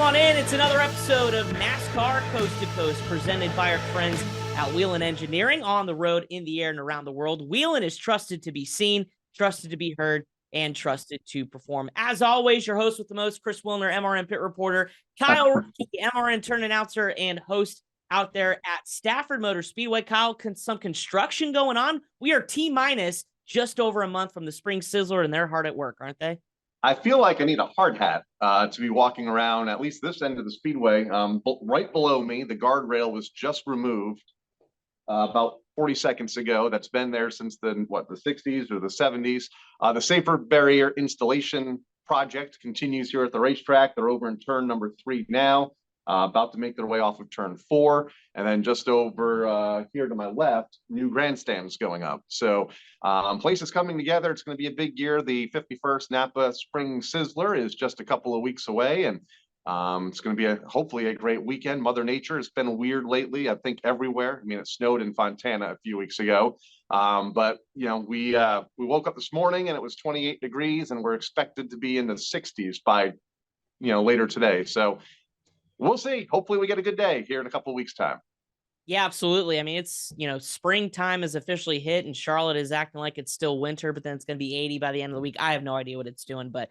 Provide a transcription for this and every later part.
Welcome on in. It's another episode of NASCAR Coast to Coast, presented by our friends at Whelen Engineering, on the road, in the air, and around the world. Whelen is trusted to be seen, trusted to be heard, and trusted to perform. As always, your host with the most, Chris Wilner, MRN pit reporter, Kyle Rickey, MRN turn announcer and host out there at Stafford Motor Speedway. Kyle, some construction going on. We are T-minus just over a month from the Spring Sizzler, and they're hard at work, aren't they? I feel like I need a hard hat to be walking around at least this end of the speedway. Right below me, the guardrail was just removed about 40 seconds ago. That's been there since the 60s or the 70s. The safer barrier installation project continues here at the racetrack. They're over in turn number 3 now, about to make their way off of turn 4. And then just over here to my left, new grandstands going up. So places coming together. It's going to be a big year. The 51st Napa Spring Sizzler is just a couple of weeks away, and it's going to be hopefully a great weekend. Mother Nature has been weird lately, I think everywhere. I mean, it snowed in Fontana a few weeks ago, but you know, we woke up this morning and it was 28 degrees, and we're expected to be in the 60s by later today. So we'll see. Hopefully we get a good day here in a couple of weeks' time. Yeah, absolutely. I mean, it's, springtime has officially hit, and Charlotte is acting like it's still winter, but then it's going to be 80 by the end of the week. I have no idea what it's doing, but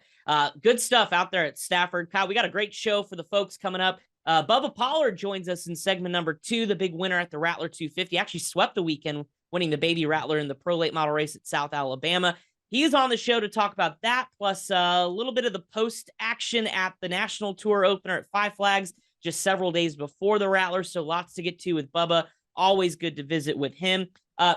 good stuff out there at Stafford. Kyle, we got a great show for the folks coming up. Bubba Pollard joins us in segment number 2, the big winner at the Rattler 250. Actually swept the weekend, winning the Baby Rattler in the Pro Late Model race at South Alabama. He's on the show to talk about that, plus a little bit of the post-action at the National Tour opener at Five Flags, just several days before the Rattler, so lots to get to with Bubba. Always good to visit with him.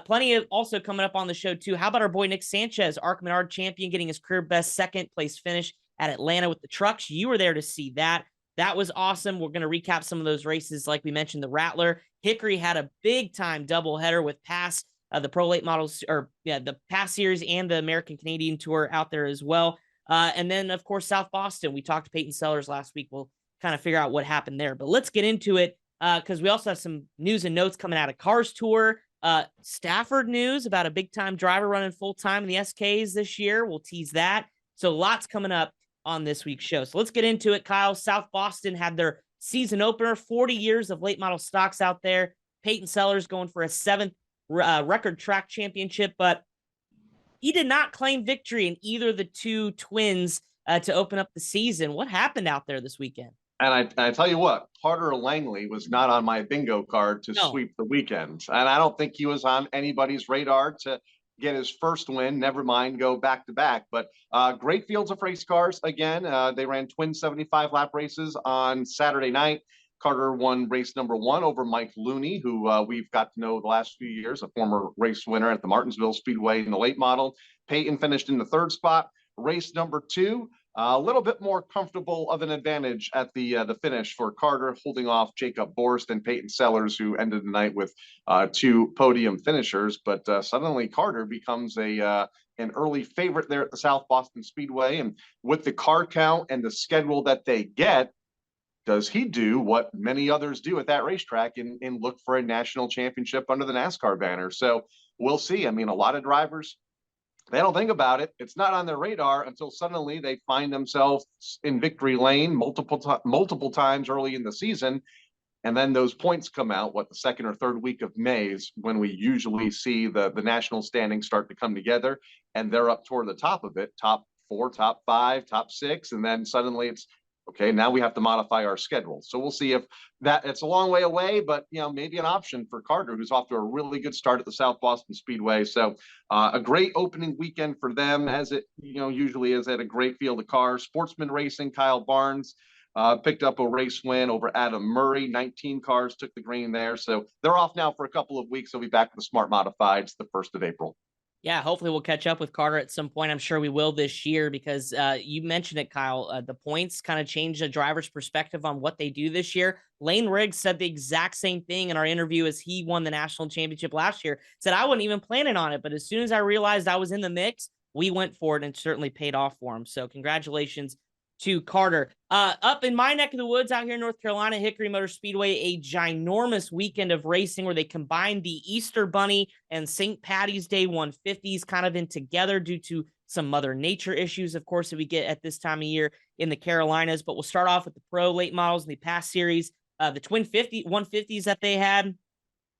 Plenty of also coming up on the show, too. How about our boy Nick Sanchez, ARCA champion, getting his career best second-place finish at Atlanta with the trucks? You were there to see that. That was awesome. We're going to recap some of those races, like we mentioned, the Rattler. Hickory had a big-time doubleheader with PASS, the Pro Late Models, the PASS Series and the American Canadian Tour out there as well. And then, of course, South Boston. We talked to Peyton Sellers last week. We'll kind of figure out what happened there. But let's get into it because we also have some news and notes coming out of Cars Tour. Stafford news about a big-time driver running full-time in the SKs this year. We'll tease that. So lots coming up on this week's show. So let's get into it, Kyle. South Boston had their season opener, 40 years of late model stocks out there. Peyton Sellers going for a 7th record track championship, but he did not claim victory in either of the two twins to open up the season. What happened out there this weekend? And I tell you what, Carter Langley was not on my bingo card to sweep the weekend. And I don't think he was on anybody's radar to get his first win, never mind go back-to-back. But great fields of race cars. Again, they ran twin 75-lap races on Saturday night. Carter won race number 1 over Mike Looney, who we've got to know the last few years, a former race winner at the Martinsville Speedway in the late model. Peyton finished in the 3rd spot. Race number 2, a little bit more comfortable of an advantage at the finish for Carter, holding off Jacob Borst and Peyton Sellers, who ended the night with 2 podium finishers. But suddenly Carter becomes an early favorite there at the South Boston Speedway. And with the car count and the schedule that they get, does he do what many others do at that racetrack and look for a national championship under the NASCAR banner? So we'll see. I mean, a lot of drivers, they don't think about it. It's not on their radar until suddenly they find themselves in victory lane multiple times early in the season. And then those points come out, the 2nd or 3rd week of May is when we usually see the national standings start to come together, and they're up toward the top of it, top 4, top 5, top 6. And then suddenly it's, okay, now we have to modify our schedule. So we'll see if it's a long way away, but maybe an option for Carter, who's off to a really good start at the South Boston Speedway. So a great opening weekend for them, as it usually is at a great field of cars. Sportsman Racing, Kyle Barnes picked up a race win over Adam Murray. 19 cars took the green there. So they're off now for a couple of weeks. They'll be back with the Smart Modifieds the 1st of April. Yeah, hopefully we'll catch up with Carter at some point. I'm sure we will this year because you mentioned it, Kyle. The points kind of change the driver's perspective on what they do this year. Lane Riggs said the exact same thing in our interview as he won the national championship last year. Said, I wasn't even planning on it, but as soon as I realized I was in the mix, we went for it and certainly paid off for him. So congratulations to Carter. Up in my neck of the woods out here in North Carolina, Hickory Motor Speedway, a ginormous weekend of racing where they combined the Easter Bunny and St. Patty's Day 150s kind of in together due to some Mother Nature issues, of course, that we get at this time of year. in the Carolinas. But we'll start off with the pro late models in the past series. The twin 150s that they had.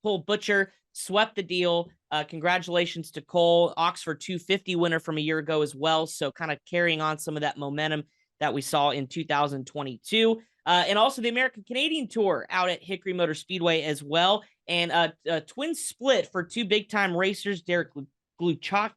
Cole Butcher swept the deal. Congratulations to Cole, Oxford 250 winner from a year ago as well. So kind of carrying on some of that momentum that we saw in 2022. And also the American Canadian Tour out at Hickory Motor Speedway as well. And a twin split for two big-time racers, Derek Gluchak.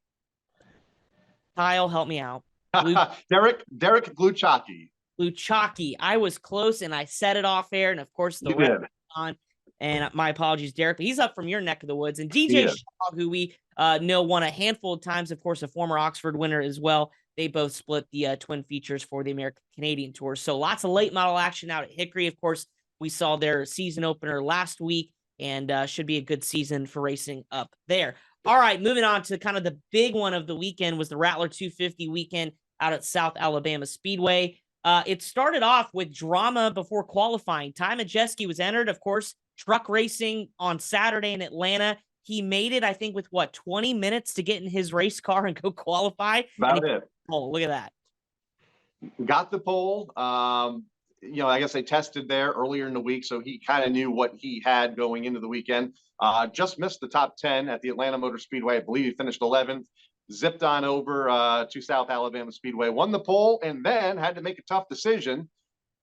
Kyle, help me out. Derek Gluchaki. Gluchaki. I was close, and I said it off air, and of course the rest on. And my apologies, Derek, but he's up from your neck of the woods. And DJ Shaw, who we know won a handful of times, of course, a former Oxford winner as well. They both split the twin features for the American Canadian Tour. So lots of late model action out at Hickory. Of course, we saw their season opener last week, and should be a good season for racing up there. All right, moving on to kind of the big one of the weekend was the Rattler 250 weekend out at South Alabama Speedway. It started off with drama before qualifying. Ty Majeski was entered, of course, truck racing on Saturday in Atlanta. He made it, I think, with 20 minutes to get in his race car and go qualify. About it. Oh, look at that. Got the pole. I guess they tested there earlier in the week, so he kind of knew what he had going into the weekend. Just missed the top 10 at the Atlanta Motor Speedway. I believe he finished 11th. Zipped on over to South Alabama Speedway, won the pole, and then had to make a tough decision,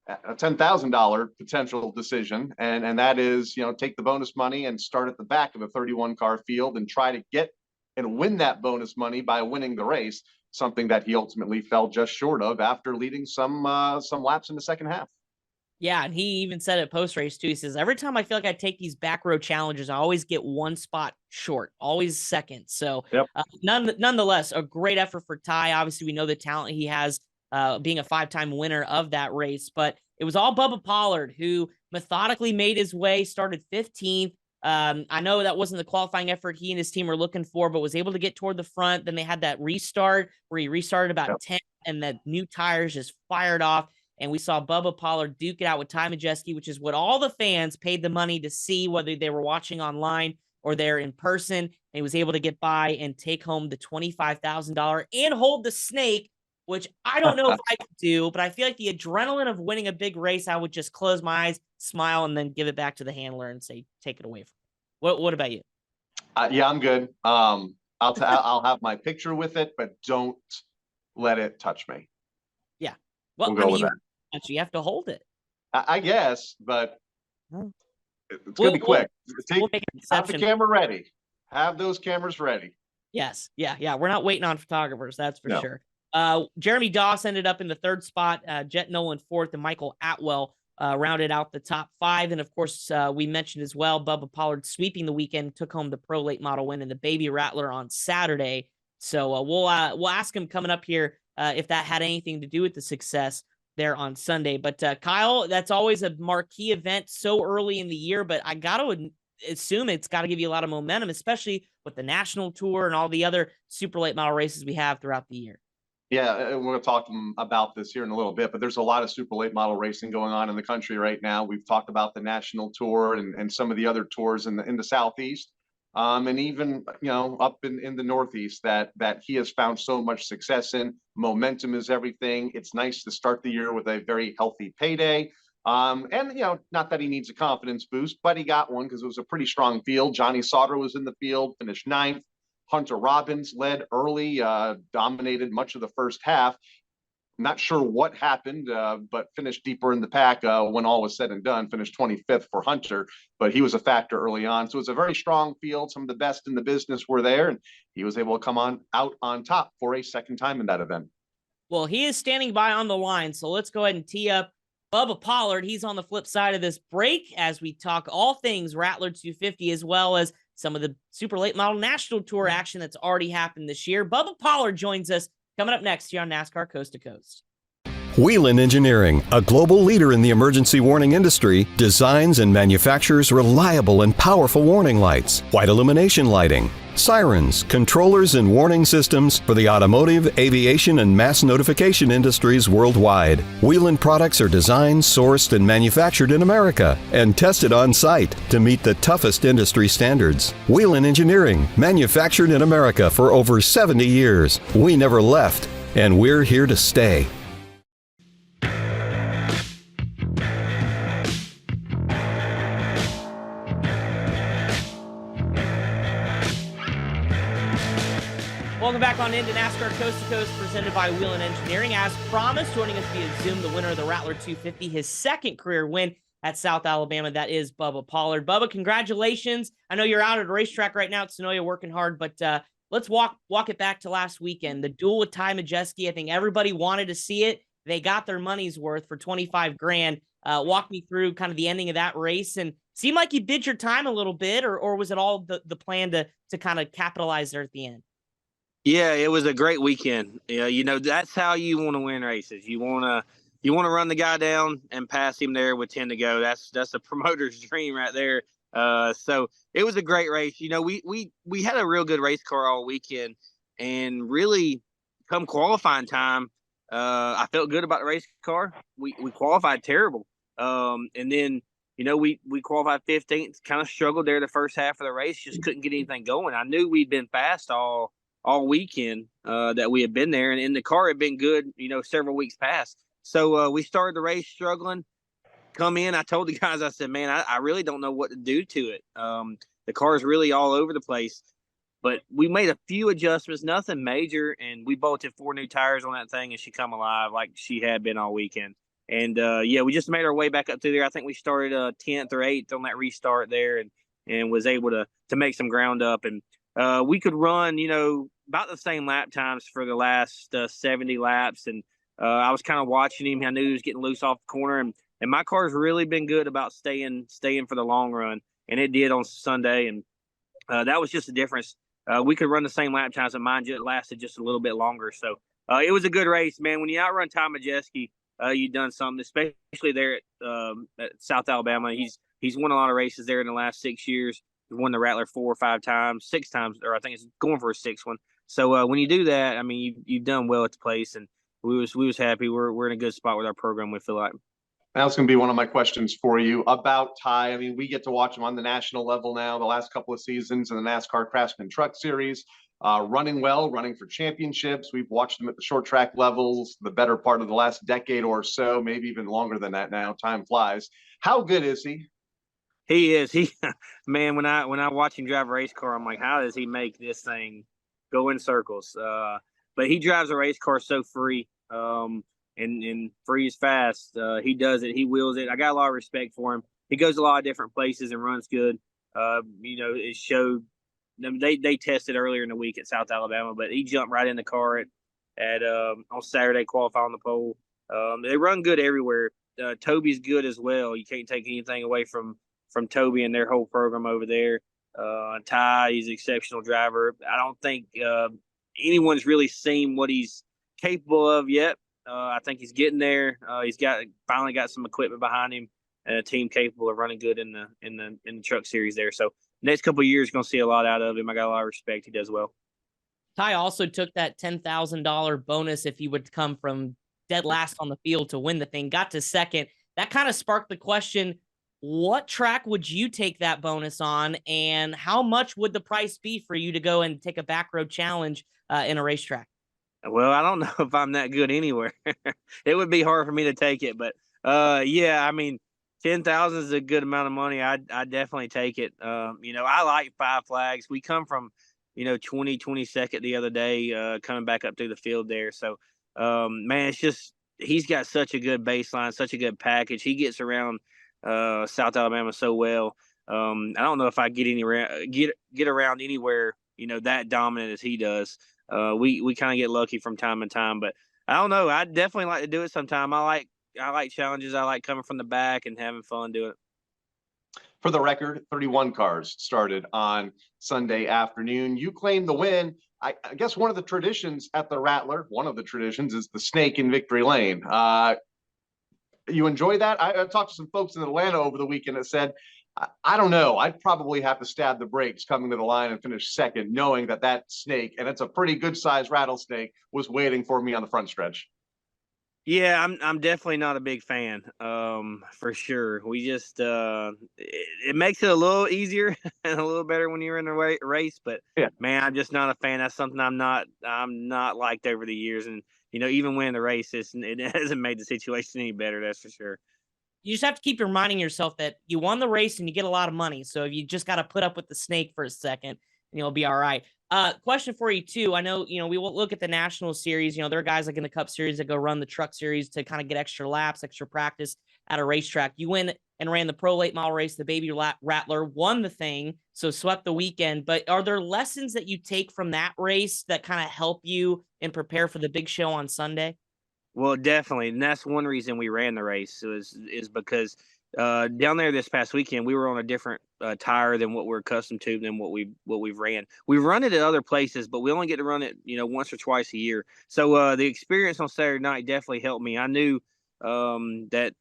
a $10,000 potential decision, and that is, take the bonus money and start at the back of a 31-car field and try to get and win that bonus money by winning the race, something that he ultimately fell just short of after leading some laps in the second half. Yeah, and he even said it post-race too. He says, every time I feel like I take these back row challenges, I always get one spot short, always second. So nonetheless, a great effort for Ty. Obviously, we know the talent he has, being a 5-time winner of that race, but it was all Bubba Pollard who methodically made his way, started 15th. I know that wasn't the qualifying effort he and his team were looking for, but was able to get toward the front. Then they had that restart where he restarted about 10, and the new tires just fired off. And we saw Bubba Pollard duke it out with Ty Majeski, which is what all the fans paid the money to see, whether they were watching online or they're in person. And he was able to get by and take home the $25,000 and hold the snake, which I don't know if I could do, but I feel like the adrenaline of winning a big race, I would just close my eyes, smile, and then give it back to the handler and say, take it away from me. What about you? Yeah, I'm good. I'll have my picture with it, but don't let it touch me. Yeah. Well, you have to hold it. I guess, but it's going to be quick. Have the camera ready. Have those cameras ready. Yes. Yeah. We're not waiting on photographers. That's for sure. Jeremy Doss ended up in the third spot, Jet Nolan fourth, and Michael Atwell rounded out the top 5. And of course, we mentioned as well, Bubba Pollard sweeping the weekend, took home the pro late model win in the Baby Rattler on Saturday. So we'll ask him coming up here if that had anything to do with the success there on Sunday. But Kyle, that's always a marquee event so early in the year, but I got to assume it's got to give you a lot of momentum, especially with the national tour and all the other super late model races we have throughout the year. Yeah, we're going to talk about this here in a little bit, but there's a lot of super late model racing going on in the country right now. We've talked about the national tour and some of the other tours in the Southeast, and even up in the Northeast that he has found so much success in. Momentum is everything. It's nice to start the year with a very healthy payday. And not that he needs a confidence boost, but he got one because it was a pretty strong field. Johnny Sauter was in the field, finished 9th. Hunter Robbins led early, dominated much of the first half. Not sure what happened, but finished deeper in the pack when all was said and done, finished 25th for Hunter, but he was a factor early on. So it was a very strong field. Some of the best in the business were there, and he was able to come out on top for a second time in that event. Well, he is standing by on the line, so let's go ahead and tee up Bubba Pollard. He's on the flip side of this break as we talk all things Rattler 250, as well as some of the super late model national tour action that's already happened this year. Bubba Pollard joins us coming up next here on NASCAR Coast to Coast. Whelen Engineering, a global leader in the emergency warning industry, designs and manufactures reliable and powerful warning lights, white illumination lighting, sirens, controllers, and warning systems for the automotive, aviation, and mass notification industries worldwide. Whelen products are designed, sourced, and manufactured in America and tested on site to meet the toughest industry standards. Whelen Engineering, manufactured in America for over 70 years. We never left, and we're here to stay. Welcome back on into NASCAR Coast to Coast, presented by Whelen Engineering. As promised, joining us via Zoom, the winner of the Rattler 250, his second career win at South Alabama. That is Bubba Pollard. Bubba, congratulations. I know you're out at a racetrack right now at Sonoya working hard, but let's walk it back to last weekend. The duel with Ty Majeski. I think everybody wanted to see it. They got their money's worth for $25,000. Walk me through kind of the ending of that race, and seemed like you did your time a little bit, or was it all the plan to kind of capitalize there at the end? Yeah, it was a great weekend. Yeah, that's how you want to win races. You want to run the guy down and pass him there with 10 to go. That's a promoter's dream right there. So it was a great race. We had a real good race car all weekend, and really come qualifying time, I felt good about the race car. We qualified terrible. And then, we qualified 15th, kind of struggled there the first half of the race, just couldn't get anything going. I knew we'd been fast all weekend, that we had been there, and the car had been good, several weeks past. So we started the race struggling. Come in, I told the guys, I said, man, I really don't know what to do to it. The car is really all over the place, but we made a few adjustments, nothing major, and we bolted 4 new tires on that thing, and she come alive like she had been all weekend. And we just made our way back up through there. I think we started 10th or 8th on that restart there, and was able to make some ground up, and we could run, about the same lap times for the last 70 laps. And I was kind of watching him. I knew he was getting loose off the corner, and my car's really been good about staying for the long run, and it did on Sunday. And that was just the difference. We could run the same lap times, and mine just lasted just a little bit longer. So it was a good race, man. When you outrun Ty Majeski, you've done something, especially there at South Alabama. He's won a lot of races there in the last 6 years. He won the Rattler 4 or 5 times, 6 times, or I think it's going for a 6th one. So when you do that, I mean, you've done well at the place, and we was happy. We're in a good spot with our program, we feel like. That's going to be one of my questions for you about Ty. I mean, we get to watch him on the national level now, the last couple of seasons in the NASCAR Craftsman Truck Series, running well, running for championships. We've watched him at the short track levels the better part of the last decade or so, maybe even longer than that now. Time flies. How good is he? He is. Man, when I watch him drive a race car, I'm like, how does he make this thing go in circles? But he drives a race car so free, and free is fast. He does it. He wheels it. I got a lot of respect for him. He goes a lot of different places and runs good. It showed. They tested earlier in the week at South Alabama, but he jumped right in the car at on Saturday, qualify on the pole. They run good everywhere. Toby's good as well. You can't take anything away from Toby and their whole program over there. Ty, he's an exceptional driver. I don't think anyone's really seen what he's capable of yet. I think he's getting there. He's finally got some equipment behind him and a team capable of running good in the truck series there. So next couple of years, you're going to see a lot out of him. I got a lot of respect. He does well. Ty also took that $10,000 bonus if he would come from dead last on the field to win the thing, got to second. That kind of sparked the question, what track would you take that bonus on, and how much would the price be for you to go and take a back road challenge in a racetrack? Well, I don't know if I'm that good anywhere. It would be hard for me to take it, but I mean, 10,000 is a good amount of money. I definitely take it. I like 5 flags. We come from, 22nd the other day, coming back up through the field there. So, man, it's just, he's got such a good baseline, such a good package. He gets around South Alabama so well. I don't know if I get around anywhere, that dominant as he does. We kind of get lucky from time to time, but I don't know. I'd definitely like to do it sometime. I like challenges. I like coming from the back and having fun doing it. For the record, 31 cars started on Sunday afternoon. You claimed the win. I guess one of the traditions at the Rattler, is the snake in victory lane. You enjoy that? I talked to some folks in Atlanta over the weekend that said, I don't know, I'd probably have to stab the brakes coming to the line and finish second, knowing that snake, and it's a pretty good sized rattlesnake, was waiting for me on the front stretch. Yeah, I'm definitely not a big fan, for sure. We just it makes it a little easier and a little better when you're in the race, but yeah, man, I'm just not a fan. That's something I'm not liked over the years, and even winning the race, it hasn't made the situation any better. That's for sure. You just have to keep reminding yourself that you won the race and you get a lot of money. So if you just got to put up with the snake for a second, and you'll be all right. Question for you too. I know, we will look at the national series. There are guys like in the Cup series that go run the truck series to kind of get extra laps, extra practice at a racetrack. You went and ran the pro late model race. The baby Rattler won the thing, so swept the weekend. But are there lessons that you take from that race that kind of help you and prepare for the big show on Sunday? Well, definitely, and that's one reason we ran the race is because down there this past weekend we were on a different tire than what we're accustomed to than what we've ran. We've run it at other places, but we only get to run it once or twice a year. So the experience on Saturday night definitely helped me. I knew that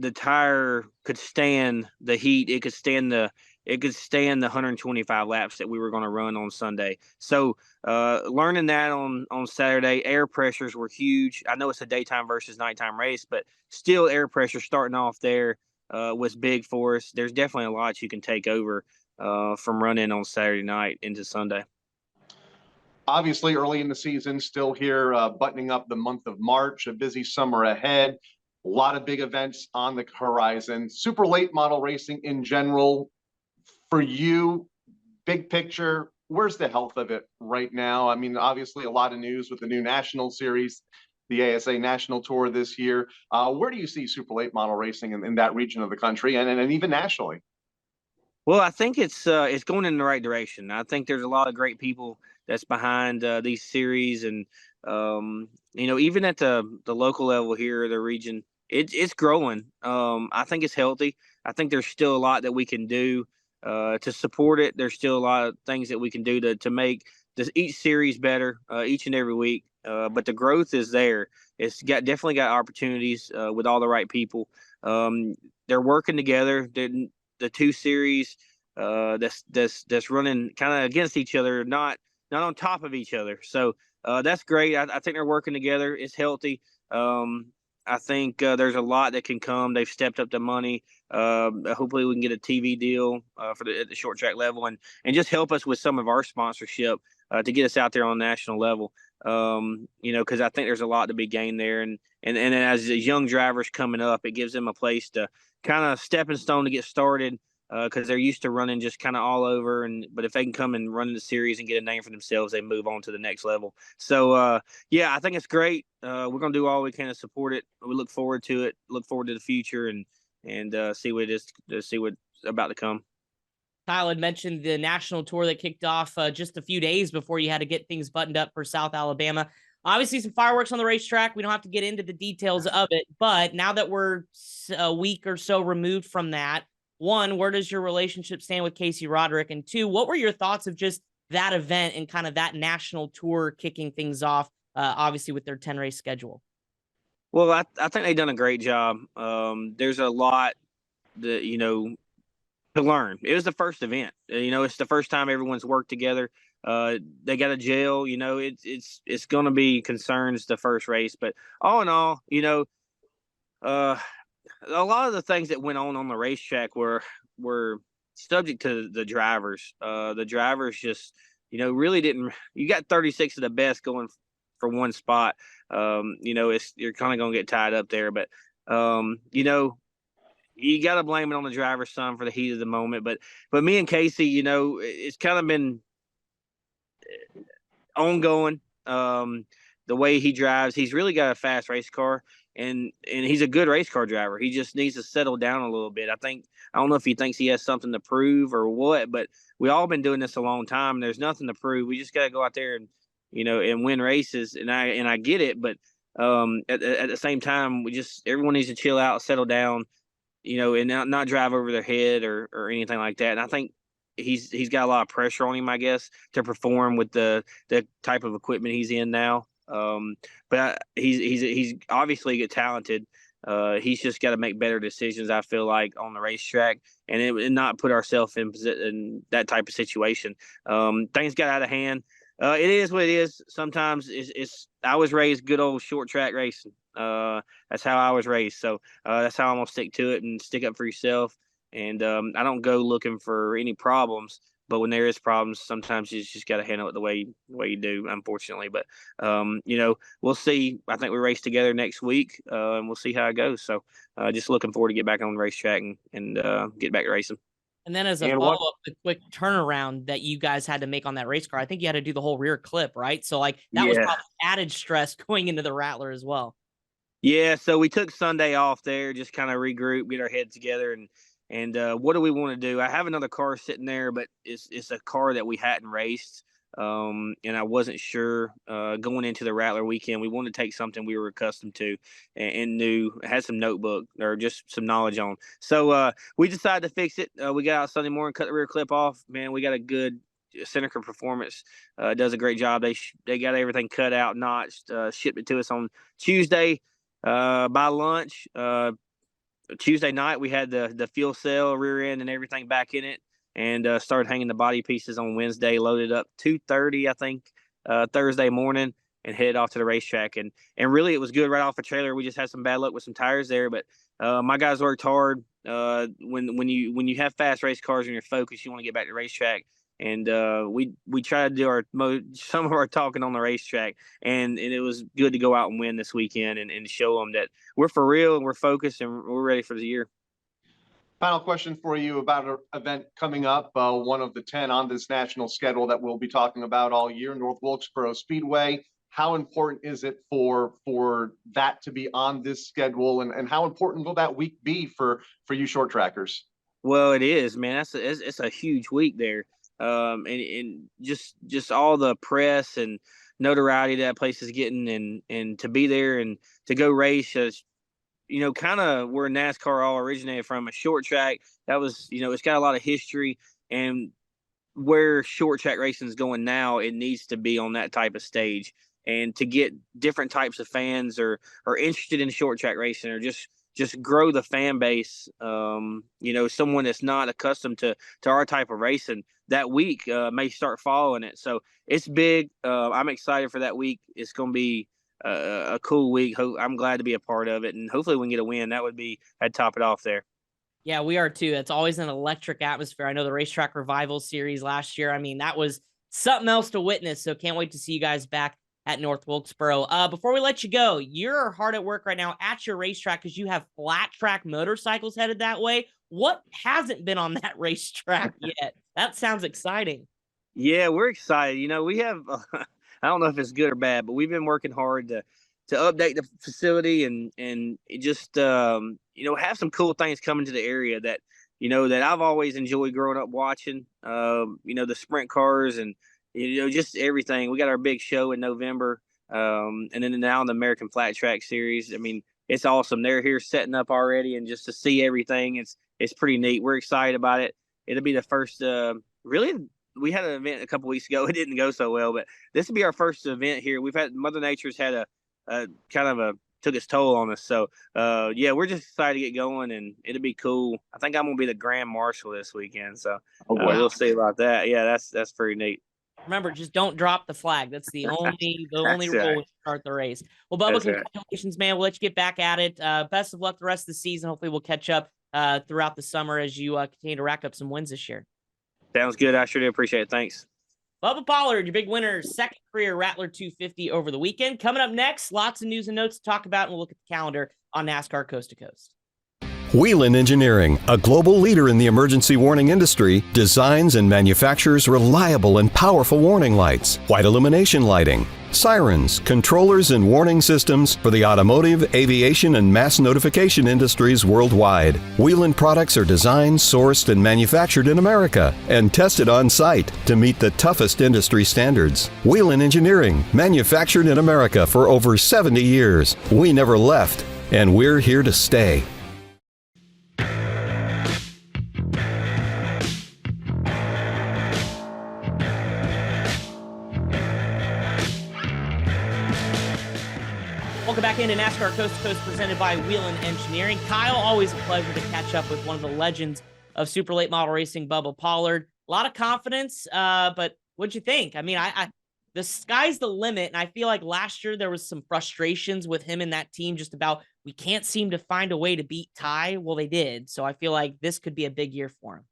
the tire could stand the heat. It could stand the 125 laps that we were going to run on Sunday. So learning that on Saturday, air pressures were huge. I know it's a daytime versus nighttime race, but still air pressure starting off there was big for us. There's definitely a lot you can take over from running on Saturday night into Sunday. Obviously, early in the season, still here, buttoning up the month of March, a busy summer ahead. A lot of big events on the horizon. Super late model racing in general, for you, big picture, where's the health of it right now? I mean, obviously a lot of news with the new national series, the ASA National Tour this year. Where do you see super late model racing in that region of the country and even nationally? Well, I think it's going in the right direction. I think there's a lot of great people that's behind these series, and even at the local level here, the region, it's growing. I think it's healthy. I think there's still a lot that we can do to support it. There's still a lot of things that we can do to make each series better each and every week. But the growth is there. It's definitely got opportunities with all the right people. They're working together. The two series that's running kind of against each other, not on top of each other. So that's great. I think they're working together. It's healthy. I think there's a lot that can come. They've stepped up the money. Hopefully we can get a TV deal at the short track level and just help us with some of our sponsorship to get us out there on a national level. Because I think there's a lot to be gained there. And as the young drivers coming up, it gives them a place to kind of stepping stone to get started because they're used to running just kind of all over. But if they can come and run in the series and get a name for themselves, they move on to the next level. So, I think it's great. We're going to do all we can to support it. We look forward to it, look forward to the future and see what it is, see what's about to come. Kyle had mentioned the national tour that kicked off just a few days before you had to get things buttoned up for South Alabama. Obviously, some fireworks on the racetrack. We don't have to get into the details of it, but now that we're a week or so removed from that, one, where does your relationship stand with Casey Roderick? And two, what were your thoughts of just that event and kind of that national tour kicking things off, obviously with their 10-race schedule? Well, I think they've done a great job. There's a lot that, to learn. It was the first event. It's the first time everyone's worked together. They got a jail. It's going to be concerns the first race, but all in all, a lot of the things that went on the racetrack were subject to the drivers. The drivers just, really didn't. You got 36 of the best going for one spot. You're kind of going to get tied up there, but you got to blame it on the driver's son for the heat of the moment. But me and Casey, it's kind of been ongoing. The way he drives, he's really got a fast race car, and he's a good race car driver. He just needs to settle down a little bit. I don't know if he thinks he has something to prove or what, but we all been doing this a long time. And there's nothing to prove. We just got to go out there and and win races. And I get it, but at the same time, everyone needs to chill out, settle down. And not drive over their head or anything like that. And I think he's got a lot of pressure on him, I guess, to perform with the type of equipment he's in now. But he's obviously talented. He's just got to make better decisions, I feel like, on the racetrack and not put ourselves in that type of situation. Things got out of hand. It is what it is. Sometimes I was raised good old short track racing. That's how I was raised. So that's how I'm going to stick to it and stick up for yourself. And I don't go looking for any problems, but when there is problems, sometimes you just got to handle it the way you do, unfortunately. But, we'll see. I think we race together next week and we'll see how it goes. So just looking forward to get back on the racetrack and get back to racing. And then as a follow-up, the quick turnaround that you guys had to make on that race car, I think you had to do the whole rear clip, right? So like that was probably added stress going into the Rattler as well. Yeah, so we took Sunday off there, just kind of regroup, get our heads together, and what do we want to do? I have another car sitting there, but it's a car that we hadn't raced, and I wasn't sure going into the Rattler weekend. We wanted to take something we were accustomed to and knew, had some notebook or just some knowledge on. So we decided to fix it. We got out Sunday morning, cut the rear clip off. Man, we got a good Seneca Performance. Does a great job. They got everything cut out, notched, shipped it to us on Tuesday. By lunch, Tuesday night, we had the fuel cell, rear end, and everything back in it, and started hanging the body pieces on Wednesday. Loaded up 2:30, I think, Thursday morning, and headed off to the racetrack. And really, it was good right off the trailer. We just had some bad luck with some tires there, but my guys worked hard. When you have fast race cars and you're focused, you want to get back to the racetrack. And we tried to do some of our talking on the racetrack, and it was good to go out and win this weekend and show them that we're for real and we're focused and we're ready for the year. Final question for you about an event coming up, one of the 10 on this national schedule that we'll be talking about all year, North Wilkesboro Speedway. How important is it for that to be on this schedule, and how important will that week be for you short trackers? Well, it is, man. It's a huge week there. And just all the press and notoriety that place is getting, and to be there and to go race, kind of where NASCAR all originated from, a short track. That was, it's got a lot of history, and where short track racing is going now, it needs to be on that type of stage, and to get different types of fans or interested in short track racing, or just grow the fan base. Someone that's not accustomed to our type of racing, that week may start following it. So it's big. I'm excited for that week. It's going to be a cool week. I'm glad to be a part of it, and hopefully we can get a win. I'd top it off there. Yeah, we are too. It's always an electric atmosphere. I know the Racetrack Revival series last year, I mean, that was something else to witness. So can't wait to see you guys back at North Wilkesboro. Before we let you go, you're hard at work right now at your racetrack because you have flat track motorcycles headed that way. What hasn't been on that racetrack yet? That sounds exciting. Yeah, we're excited. We have, I don't know if it's good or bad, but we've been working hard to update the facility and just, have some cool things coming to the area that, that I've always enjoyed growing up watching, the sprint cars and, just everything. We got our big show in November. And then now in the American Flat Track Series. I mean, it's awesome. They're here setting up already, and just to see everything, it's pretty neat. We're excited about it. It'll be the first, really, we had an event a couple weeks ago. It didn't go so well, but this will be our first event here. We've had Mother Nature's had a took its toll on us. So, we're just excited to get going, and it'll be cool. I think I'm going to be the Grand Marshal this weekend. So we'll see about that. Yeah, that's pretty neat. Remember, just don't drop the flag. That's the only rule to start the race. Well, Bubba, congratulations, man. We'll let you get back at it. Best of luck the rest of the season. Hopefully we'll catch up throughout the summer as you continue to rack up some wins this year. Sounds good. I sure do appreciate it. Thanks. Bubba Pollard, your big winner, second career Rattler 250 over the weekend. Coming up next, lots of news and notes to talk about, and we'll look at the calendar on NASCAR Coast to Coast. Whelen Engineering, a global leader in the emergency warning industry, designs and manufactures reliable and powerful warning lights, white illumination lighting, sirens, controllers, and warning systems for the automotive, aviation, and mass notification industries worldwide. Whelen products are designed, sourced, and manufactured in America and tested on site to meet the toughest industry standards. Whelen Engineering, manufactured in America for over 70 years. We never left, and we're here to stay. Welcome back into NASCAR Coast to Coast presented by Whelen Engineering. Kyle, always a pleasure to catch up with one of the legends of super late model racing, Bubba Pollard. A lot of confidence, but what'd you think? I mean, the sky's the limit, and I feel like last year there was some frustrations with him and that team just about we can't seem to find a way to beat Ty. Well, they did, so I feel like this could be a big year for him.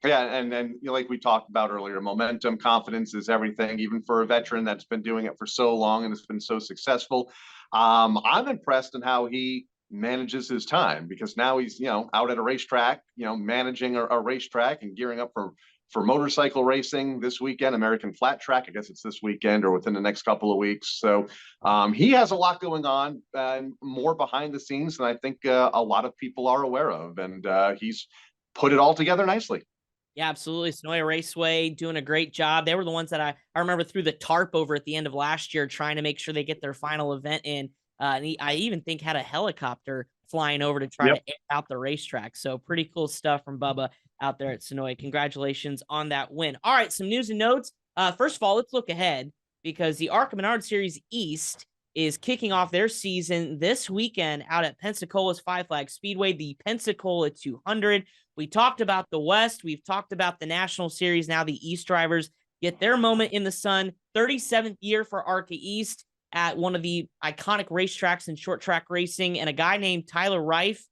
Yeah, and like we talked about earlier, momentum, confidence is everything, even for a veteran that's been doing it for so long and has been so successful. I'm impressed in how he manages his time, because now he's, out at a racetrack, managing a racetrack and gearing up for motorcycle racing this weekend, American Flat Track. I guess it's this weekend or within the next couple of weeks. So he has a lot going on, more behind the scenes than I think a lot of people are aware of. And he's put it all together nicely. Yeah, absolutely. Sonoya Raceway doing a great job. They were the ones that I remember threw the tarp over at the end of last year, trying to make sure they get their final event in. And I even think had a helicopter flying over to try to air out the racetrack. So pretty cool stuff from Bubba out there at Sonoya. Congratulations on that win. All right, some news and notes. First of all, let's look ahead, because the ARCA Menard Series East is kicking off their season this weekend out at Pensacola's Five Flag Speedway, the Pensacola 200. We talked about the West. We've talked about the National Series. Now the East drivers get their moment in the sun. 37th year for ARCA East at one of the iconic racetracks in short track racing. And a guy named Tyler Reif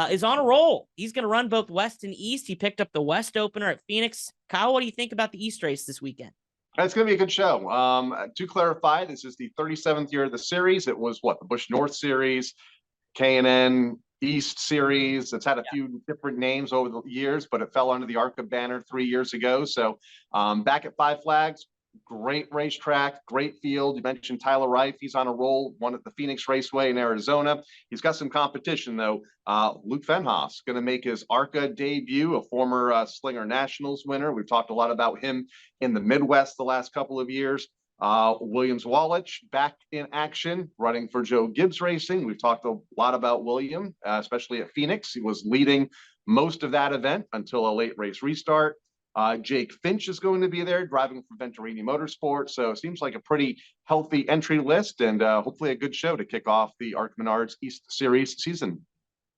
is on a roll. He's going to run both West and East. He picked up the West opener at Phoenix. Kyle, what do you think about the East race this weekend? It's going to be a good show. To clarify, this is the 37th year of the series. It was the Busch North Series, K&N East Series. It's had a few different names over the years, but it fell under the ARCA banner 3 years ago. So back at Five Flags, great racetrack, great field. You mentioned Tyler Reif. He's on a roll, won at the Phoenix Raceway in Arizona. He's got some competition, though. Luke Fenhaus going to make his ARCA debut, a former Slinger Nationals winner. We've talked a lot about him in the Midwest the last couple of years. Williams Walich back in action, running for Joe Gibbs Racing. We've talked a lot about William, especially at Phoenix. He was leading most of that event until a late race restart. Jake Finch is going to be there, driving for Venturini Motorsports. So it seems like a pretty healthy entry list, and hopefully a good show to kick off the ARCA Menards East Series season.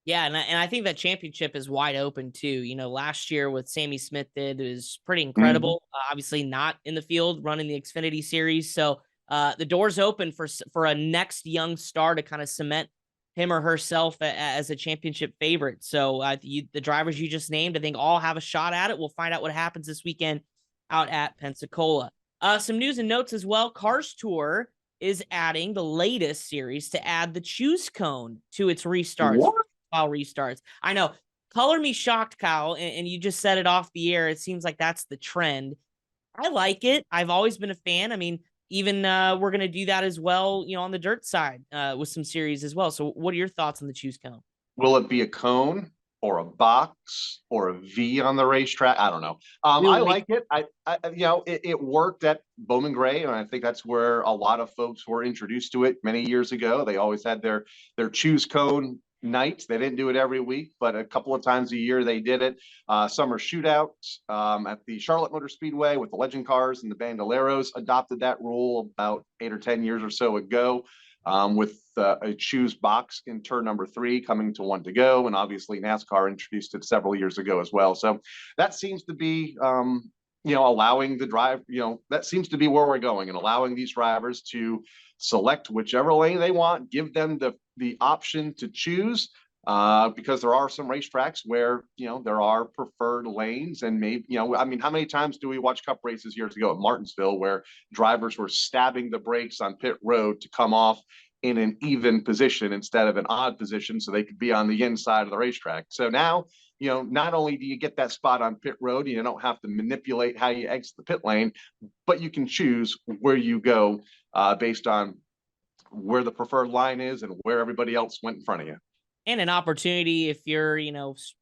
Yeah, and I think that championship is wide open too. Last year what Sammy Smith did is pretty incredible. Obviously not in the field running the Xfinity Series, so the door's open for a next young star to kind of cement him or herself as a championship favorite. So the drivers you just named, I think all have a shot at it. We'll find out what happens this weekend out at Pensacola. Some news and notes as well. Cars Tour is adding the latest series to add the Choose Cone to its restarts. What? Restarts. I know. Color me shocked, Kyle, and you just said it off the air. It seems like that's the trend. I like it. I've always been a fan. I mean, even we're going to do that as well, on the dirt side with some series as well. So what are your thoughts on the Choose Cone? Will it be a cone or a box or a V on the racetrack? I don't know. Really? I like it. It worked at Bowman Gray, and I think that's where a lot of folks were introduced to it many years ago. They always had their Choose Cone nights. They didn't do it every week, but a couple of times a year they did it. Summer shootouts at the Charlotte Motor Speedway with the Legend Cars and the Bandoleros adopted that rule about 8 or 10 years or so ago, with a choose box in turn number 3 coming to 1 to go. And obviously NASCAR introduced it several years ago as well. So that seems to be, allowing the drive, that seems to be where we're going, and allowing these drivers to select whichever lane they want, give them the option to choose, because there are some racetracks where, there are preferred lanes, and maybe, how many times do we watch Cup races years ago at Martinsville where drivers were stabbing the brakes on pit road to come off in an even position instead of an odd position so they could be on the inside of the racetrack. So now, not only do you get that spot on pit road, you don't have to manipulate how you exit the pit lane, but you can choose where you go based on where the preferred line is and where everybody else went in front of you. And an opportunity if you're,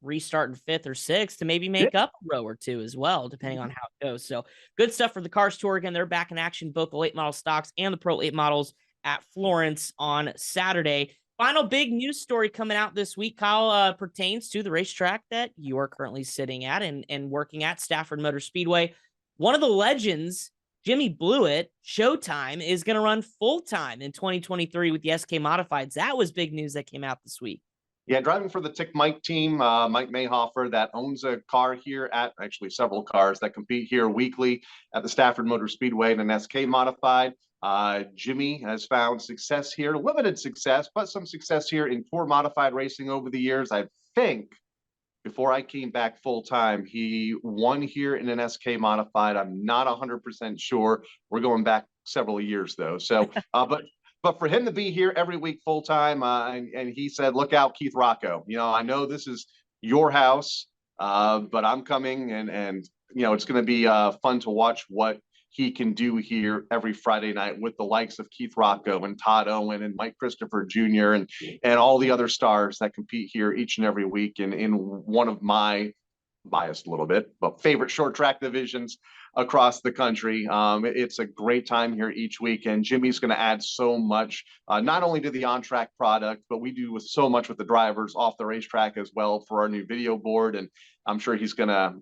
restarting 5th or 6th to maybe make up a row or two as well, depending on how it goes. So good stuff for the Cars Tour. Again, they're back in action, both the late model stocks and the Pro Late models at Florence on Saturday. Final big news story coming out this week, Kyle, pertains to the racetrack that you are currently sitting at and working at, Stafford Motor Speedway. One of the legends, Jimmy Blewett, Showtime, is going to run full-time in 2023 with the SK Modifieds. That was big news that came out this week. Yeah, driving for the Tick Mike team, Mike Mayhofer, that owns a car here at, actually several cars that compete here weekly at the Stafford Motor Speedway in an SK Modified. Jimmy has found success here, limited success, but some success here in tour modified racing over the years. I think before I came back full time, he won here in an SK Modified. I'm not 100% sure. We're going back several years though. So, but but for him to be here every week full time, and he said, "Look out, Keith Rocco. I know this is your house, but I'm coming, and it's going to be fun to watch what he can do here every Friday night with the likes of Keith Rocco and Todd Owen and Mike Christopher Jr. and all the other stars that compete here each and every week in one of my biased a little bit, but favorite short track divisions across the country. It's a great time here each week, and Jimmy's going to add so much, not only to the on-track product, but we do with so much with the drivers off the racetrack as well for our new video board, and I'm sure he's going to,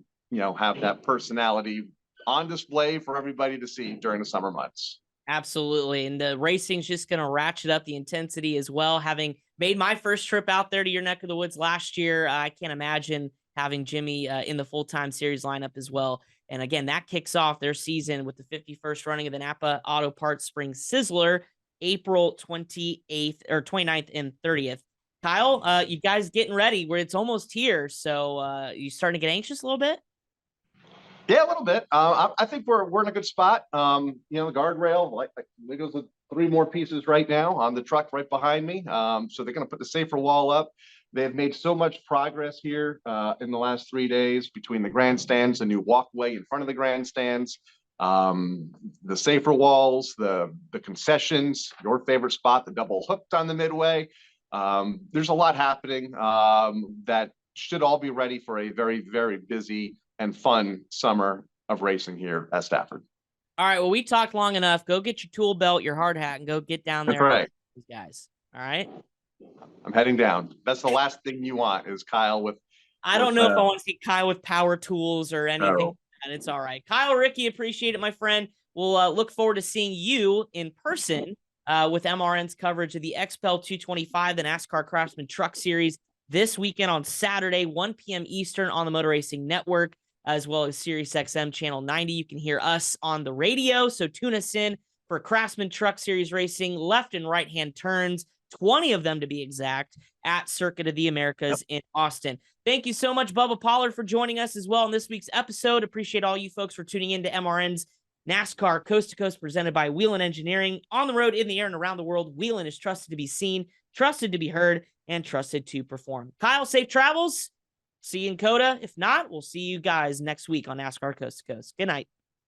have that personality on display for everybody to see during the summer months. Absolutely. And the racing's just going to ratchet up the intensity as well. Having made my first trip out there to your neck of the woods last year, I can't imagine having Jimmy in the full-time series lineup as well. And again, that kicks off their season with the 51st running of the Napa Auto Parts Spring Sizzler, April 28th or 29th and 30th. Kyle, you guys getting ready where it's almost here. So you starting to get anxious a little bit? Yeah, a little bit. I think we're in a good spot. The guardrail, like there goes with 3 more pieces right now on the truck right behind me. So they're going to put the safer wall up. They've made so much progress here in the last 3 days between the grandstands, the new walkway in front of the grandstands, the safer walls, the concessions, your favorite spot, the double hooked on the midway. There's a lot happening that should all be ready for a very, very busy and fun summer of racing here at Stafford. All right. Well, we talked long enough. Go get your tool belt, your hard hat, and go get down there. That's right. These guys. All right. I'm heading down. That's the last thing you want is Kyle with. I don't know if I want to see Kyle with power tools or anything. No. And it's all right. Kyle Rickey, appreciate it, my friend. We'll look forward to seeing you in person with MRN's coverage of the XPEL 225, the NASCAR Craftsman Truck Series this weekend on Saturday, 1 p.m. Eastern on the Motor Racing Network, as well as Sirius XM Channel 90. You can hear us on the radio, so tune us in for Craftsman Truck Series racing, left and right-hand turns, 20 of them to be exact, at Circuit of the Americas in Austin. Thank you so much, Bubba Pollard, for joining us as well in this week's episode. Appreciate all you folks for tuning in to MRN's NASCAR Coast to Coast presented by Whelen Engineering. On the road, in the air, and around the world, Whelen is trusted to be seen, trusted to be heard, and trusted to perform. Kyle, safe travels. See you in COTA. If not, we'll see you guys next week on NASCAR Coast to Coast. Good night.